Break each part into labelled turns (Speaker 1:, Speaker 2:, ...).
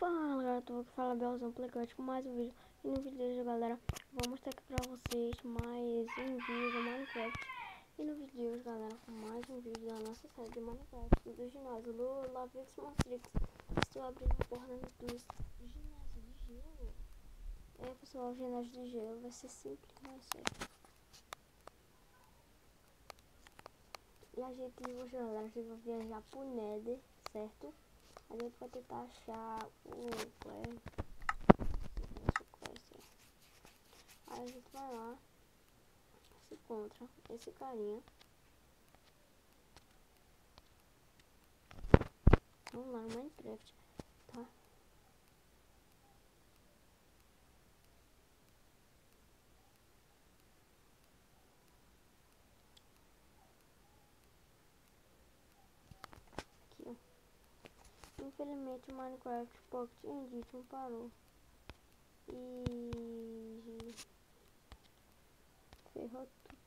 Speaker 1: Fala galera, tô aqui falando Belzão Playcraft com mais um vídeo. E no vídeo de hoje, galera, vou mostrar aqui pra vocês mais um vídeo do Minecraft. E no vídeo de hoje, galera, mais um vídeo da nossa série de Minecraft do ginásio do Lavix Matrix. Estou abrindo a porta do ginásio de gelo. É pessoal, o ginásio de gelo vai ser simples, não é sério. E a gente hoje, galera, a gente vai viajar pro Nether, certo? A gente vai tentar achar o Aí a gente vai lá, se encontra esse carinha. Vamos lá no Minecraft, tá? Aqui, ó. Infelizmente o Minecraft Pocket Edition parou. E ferrou tudo.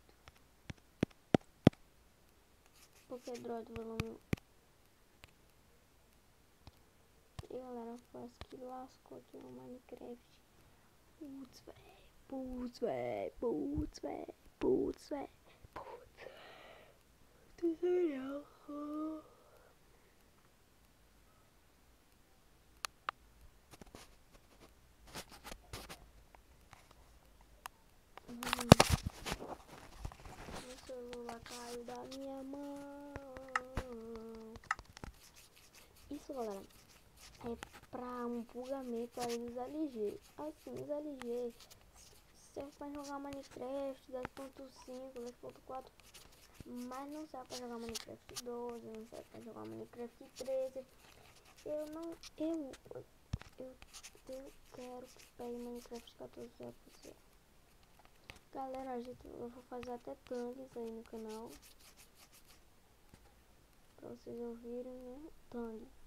Speaker 1: Porque Droid volume. E galera, parece que lascou aqui no Minecraft. Putz, véi. Putz, véi. Putz, véi. Putz, véi. Putz. Tutorial. Meu celular caiu da minha mão. Isso, galera, é pra um bugamento aí dos LG. Assim, os LG serve pra jogar Minecraft 10.5, 10.4, mas não serve pra jogar Minecraft 12, não serve pra jogar Minecraft 13. Eu quero que pegue Minecraft 14 já pra você. Galera, eu vou fazer até tanques aí no canal pra vocês ouvirem, né? Tanque.